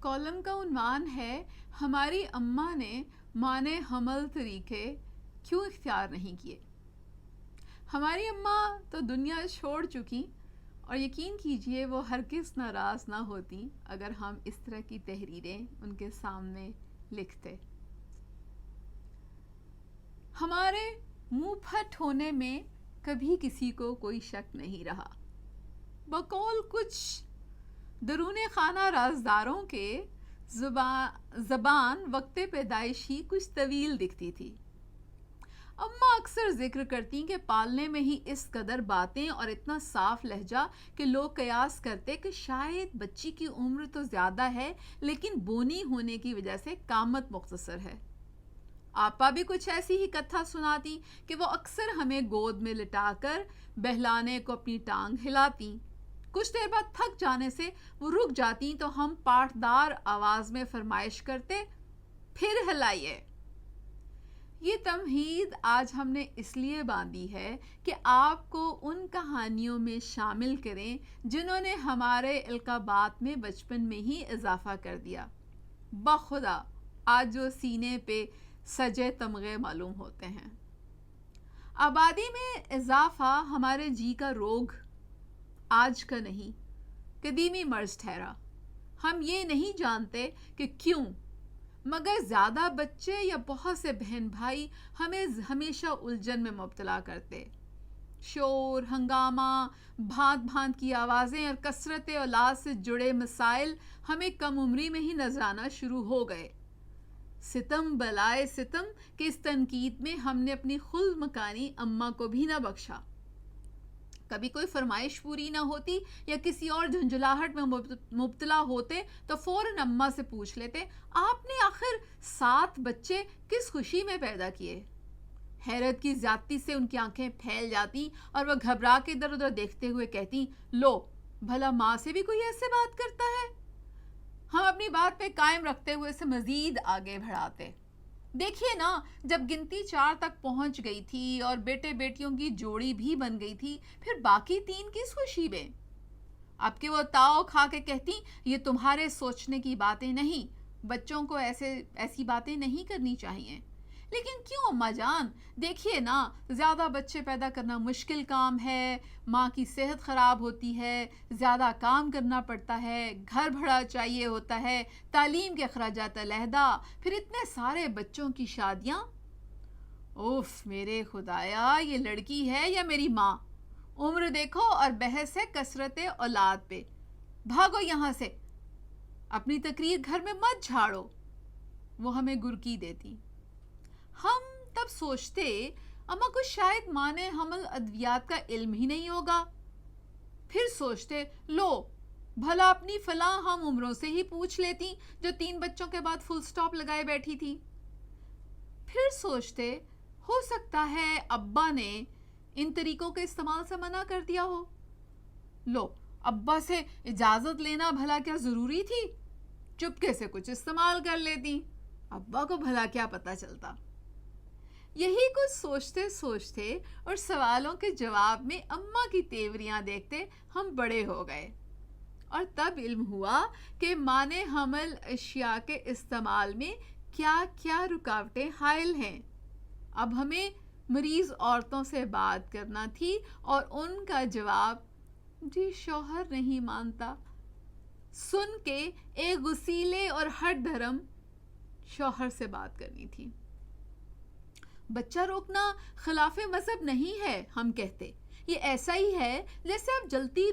Column کا عنوان ہے ہماری اماں نے معنی حمل طریقے کیوں اختیار نہیں کیے۔ ہماری اماں تو دنیا چھوڑ چکی اور یقین کیجئے وہ ہرگز ناراض نہ ہوتی اگر ہم اس طرح کی تحریریں ان کے سامنے لکھتے۔ ہمارے منہ پھٹ ہونے میں کبھی کسی کو کوئی شک نہیں رہا۔ بقول کچھ درون خانہ رازداروں کے زبان وقت پیدائش ہی کچھ طویل دکھتی تھی۔ اماں اکثر ذکر کرتی کہ پالنے میں ہی اس قدر باتیں اور اتنا صاف لہجہ کہ لوگ قیاس کرتے کہ شاید بچی کی عمر تو زیادہ ہے لیکن بونی ہونے کی وجہ سے قامت مختصر ہے۔ آپا بھی کچھ ایسی ہی کتھا سناتی کہ وہ اکثر ہمیں گود میں لٹا کر بہلانے کو اپنی ٹانگ ہلاتی۔ کچھ دیر بعد تھک جانے سے وہ رک جاتی تو ہم پاٹدار آواز میں فرمائش کرتے، پھر ہلائیے۔ یہ تمہید آج ہم نے اس لیے باندھی ہے کہ آپ کو ان کہانیوں میں شامل کریں جنہوں نے ہمارے القابات میں بچپن میں ہی اضافہ کر دیا۔ بخدا آج جو سینے پہ سجے تمغے معلوم ہوتے ہیں۔ آبادی میں اضافہ ہمارے جی کا روگ آج کا نہیں، قدیمی مرض ٹھہرا۔ ہم یہ نہیں جانتے کہ کیوں، مگر زیادہ بچے یا بہت سے بہن بھائی ہمیں ہمیشہ الجھن میں مبتلا کرتے۔ شور، ہنگامہ، بھانت بھانت کی آوازیں اور کثرت اولاد سے جڑے مسائل ہمیں کم عمری میں ہی نظر آنا شروع ہو گئے۔ ستم بلائے ستم کہ اس تنقید میں ہم نے اپنی خلد مکانی اماں کو بھی نہ بخشا۔ کبھی کوئی فرمائش پوری نہ ہوتی یا کسی اور جھنجھلاہٹ میں مبتلا ہوتے تو فوراً اماں سے پوچھ لیتے، آپ نے آخر 7 بچے کس خوشی میں پیدا کیے؟ حیرت کی زیادتی سے ان کی آنکھیں پھیل جاتی اور وہ گھبرا کے ادھر ادھر دیکھتے ہوئے کہتی، لو بھلا ماں سے بھی کوئی ایسے بات کرتا ہے؟ ہم اپنی بات پہ قائم رکھتے ہوئے اسے مزید آگے بڑھاتے، دیکھیے نا، جب گنتی 4 تک پہنچ گئی تھی اور بیٹے بیٹیوں کی جوڑی بھی بن گئی تھی، پھر باقی 3 کس خوشی میں؟ اب کہ وہ تاؤ کھا کے کہتی، یہ تمہارے سوچنے کی باتیں نہیں، بچوں کو ایسی باتیں نہیں کرنی چاہیے۔ لیکن کیوں اماں جان؟ دیکھیے نا، زیادہ بچے پیدا کرنا مشکل کام ہے، ماں کی صحت خراب ہوتی ہے، زیادہ کام کرنا پڑتا ہے، گھر بھڑا چاہیے ہوتا ہے، تعلیم کے اخراجات علیحدہ، پھر اتنے سارے بچوں کی شادیاں۔ اوف میرے خدایا، یہ لڑکی ہے یا میری ماں؟ عمر دیکھو اور بحث ہے کثرت اولاد پہ۔ بھاگو یہاں سے، اپنی تقریر گھر میں مت جھاڑو، وہ ہمیں گرکی دیتی۔ ہم تب سوچتے اماں کو شاید معنی حمل ادویات کا علم ہی نہیں ہوگا۔ پھر سوچتے، لو بھلا اپنی فلاں ہم عمروں سے ہی پوچھ لیتی جو 3 بچوں کے بعد فل سٹاپ لگائے بیٹھی تھی۔ پھر سوچتے، ہو سکتا ہے ابا نے ان طریقوں کے استعمال سے منع کر دیا ہو۔ لو ابا سے اجازت لینا بھلا کیا ضروری تھی؟ چپکے سے کچھ استعمال کر لیتی، ابا کو بھلا کیا پتا چلتا۔ یہی کچھ سوچتے سوچتے اور سوالوں کے جواب میں اماں کی تیوریاں دیکھتے ہم بڑے ہو گئے، اور تب علم ہوا کہ معنی حمل اشیاء کے استعمال میں کیا کیا رکاوٹیں حائل ہیں۔ اب ہمیں مریض عورتوں سے بات کرنا تھی اور ان کا جواب، جی شوہر نہیں مانتا، سن کے ایک غسیلے اور ہٹ دھرم شوہر سے بات کرنی تھی۔ بچہ روکنا خلاف مذہب نہیں ہے، ہم کہتے، یہ ایسا ہی ہے جیسے آپ جلتی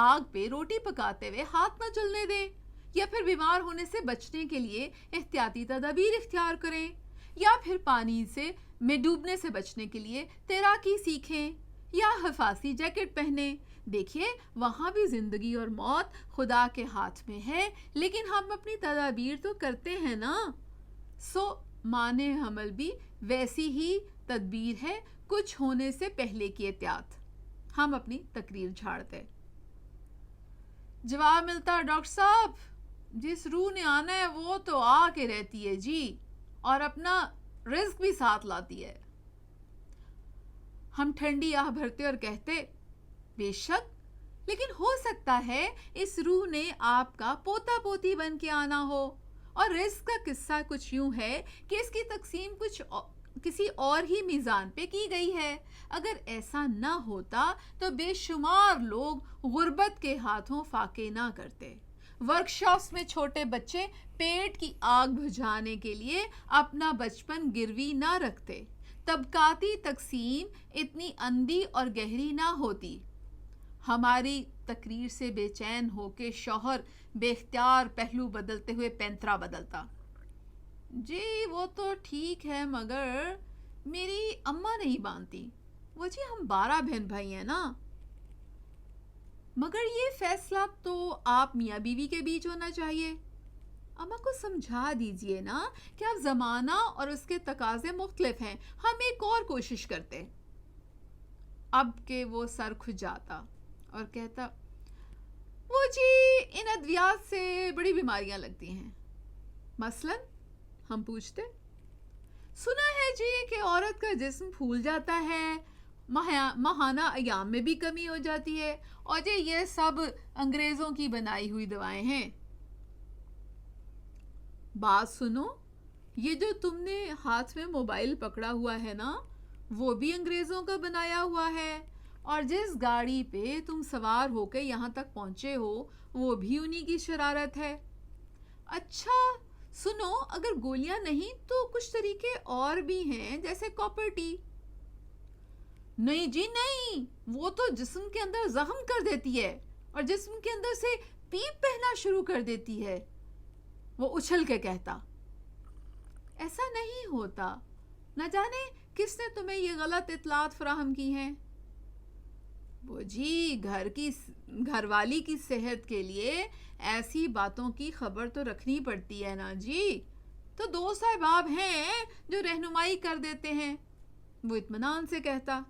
آگ پہ روٹی پکاتے ہوئے ہاتھ نہ جلنے دیں، یا پھر بیمار ہونے سے بچنے کے لیے احتیاطی تدابیر اختیار کریں، یا پھر پانی میں ڈوبنے سے بچنے کے لیے تیراکی سیکھیں یا حفاظتی جیکٹ پہنیں۔ دیکھیے وہاں بھی زندگی اور موت خدا کے ہاتھ میں ہے، لیکن ہم اپنی تدابیر تو کرتے ہیں نا۔ معنی حمل بھی ویسی ہی تدبیر ہے، کچھ ہونے سے پہلے کی احتیاط۔ ہم اپنی تقریر جھاڑتے، جواب ملتا، ڈاکٹر صاحب جس روح نے آنا ہے وہ تو آ کے رہتی ہے جی، اور اپنا رزق بھی ساتھ لاتی ہے۔ ہم ٹھنڈی آہ بھرتے اور کہتے، بے شک لیکن ہو سکتا ہے اس روح نے آپ کا پوتا پوتی بن کے آنا ہو. اور رزق کا قصہ کچھ یوں ہے کہ اس کی تقسیم کسی اور ہی میزان پہ کی گئی ہے. اگر ایسا نہ ہوتا تو بے شمار لوگ غربت کے ہاتھوں فاقے نہ کرتے. ورکشاپس میں چھوٹے بچے پیٹ کی آگ بجھانے کے لیے اپنا بچپن گروی نہ رکھتے. طبقاتی تقسیم اتنی اندھی اور گہری نہ ہوتی. ہماری تقریر سے بے چین ہو کے شوہر بے اختیار پہلو بدلتے ہوئے پینترا بدلتا. جی وہ تو ٹھیک ہے مگر میری اماں نہیں مانتی. وہ جی ہم 12 بہن بھائی ہیں نا. مگر یہ فیصلہ تو آپ میاں بیوی کے بیچ ہونا چاہیے. اماں کو سمجھا دیجئے نا کہ اب زمانہ اور اس کے تقاضے مختلف ہیں. ہم ایک اور کوشش کرتے. اب کہ وہ سر کھجاتا اور کہتا وہ جی ان ادویات سے بڑی بیماریاں لگتی ہیں. مثلاً ہم پوچھتے. سنا ہے جی کہ عورت کا جسم پھول جاتا ہے, ماہانہ ایام میں بھی کمی ہو جاتی ہے, اور جی یہ سب انگریزوں کی بنائی ہوئی دوائیں ہیں. بات سنو, یہ جو تم نے ہاتھ میں موبائل پکڑا ہوا ہے نا, وہ بھی انگریزوں کا بنایا ہوا ہے, اور جس گاڑی پہ تم سوار ہو کے یہاں تک پہنچے ہو وہ بھی انہی کی شرارت ہے. اچھا سنو, اگر گولیاں نہیں تو کچھ طریقے اور بھی ہیں, جیسے کاپر ٹی. نہیں جی نہیں, وہ تو جسم کے اندر زخم کر دیتی ہے اور جسم کے اندر سے پیپ بہنا شروع کر دیتی ہے. وہ اچھل کے کہتا. ایسا نہیں ہوتا. نہ جانے کس نے تمہیں یہ غلط اطلاعات فراہم کی ہیں. وہ جی گھر والی کی صحت کے لیے ایسی باتوں کی خبر تو رکھنی پڑتی ہے نا جی. تو 2 احباب ہیں جو رہنمائی کر دیتے ہیں. وہ اطمینان سے کہتا.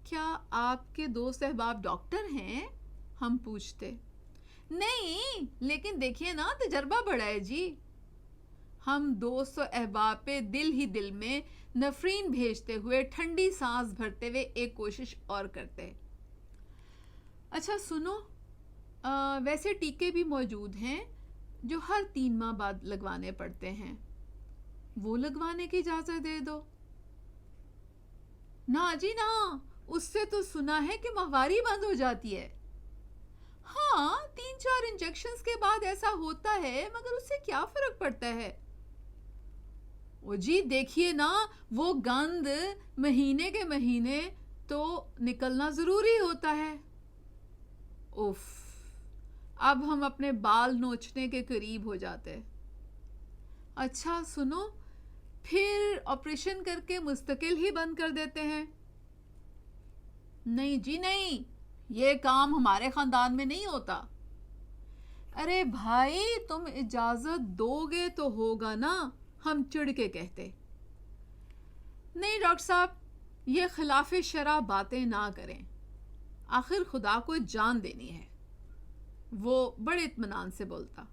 کیا آپ کے 2 احباب ڈاکٹر ہیں؟ ہم پوچھتے. نہیں, لیکن دیکھیے نا تجربہ بڑا ہے جی. ہم 200 احباب پہ دل ہی دل میں نفرین بھیجتے ہوئے ٹھنڈی سانس بھرتے ہوئے ایک کوشش اور کرتے. اچھا سنو, ویسے ٹیکے بھی موجود ہیں جو ہر 3 ماہ بعد لگوانے پڑتے ہیں. وہ لگوانے کی اجازت دے دو. نہ جی نہ, اس سے تو سنا ہے کہ ماہواری بند ہو جاتی ہے. ہاں 3-4 انجیکشنز کے بعد ایسا ہوتا ہے, مگر اس سے کیا فرق پڑتا ہے. او جی دیکھیے نا, وہ گند مہینے کے مہینے تو نکلنا ضروری ہوتا ہے. اوف, اب ہم اپنے بال نوچنے کے قریب ہو جاتے. اچھا سنو, پھر آپریشن کر کے مستقل ہی بند کر دیتے ہیں. نہیں جی نہیں, یہ کام ہمارے خاندان میں نہیں ہوتا. ارے بھائی تم اجازت دو گے تو ہوگا نا, ہم چڑ کے کہتے. نہیں ڈاکٹر صاحب, یہ خلاف شرع باتیں نہ کریں, آخر خدا کو جان دینی ہے. وہ بڑے اطمینان سے بولتا.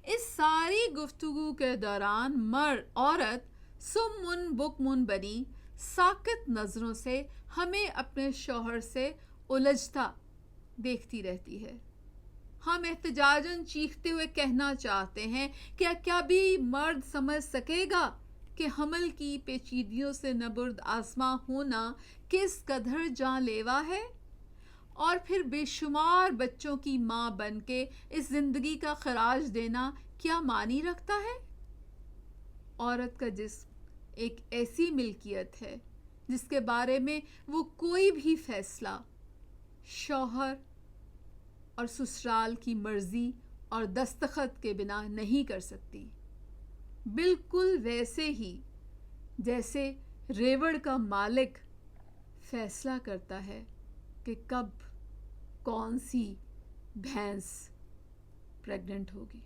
اس ساری گفتگو کے دوران عورت سم بکمن بنی ساکت نظروں سے ہمیں اپنے شوہر سے الجھتا دیکھتی رہتی ہے. ہم احتجاجاً چیختے ہوئے کہنا چاہتے ہیں کہ کیا بھی مرد سمجھ سکے گا کہ حمل کی پیچیدگیوں سے نبرد آسماں ہونا کس قدر جان لیوا ہے, اور پھر بے شمار بچوں کی ماں بن کے اس زندگی کا خراج دینا کیا معنی رکھتا ہے. عورت کا جسم ایک ایسی ملکیت ہے جس کے بارے میں وہ کوئی بھی فیصلہ شوہر اور سسرال کی مرضی اور دستخط کے بنا نہیں کر سکتی. بالکل ویسے ہی جیسے ریوڑ کا مالک فیصلہ کرتا ہے کہ کب کون سی بھینس پریگننٹ ہوگی.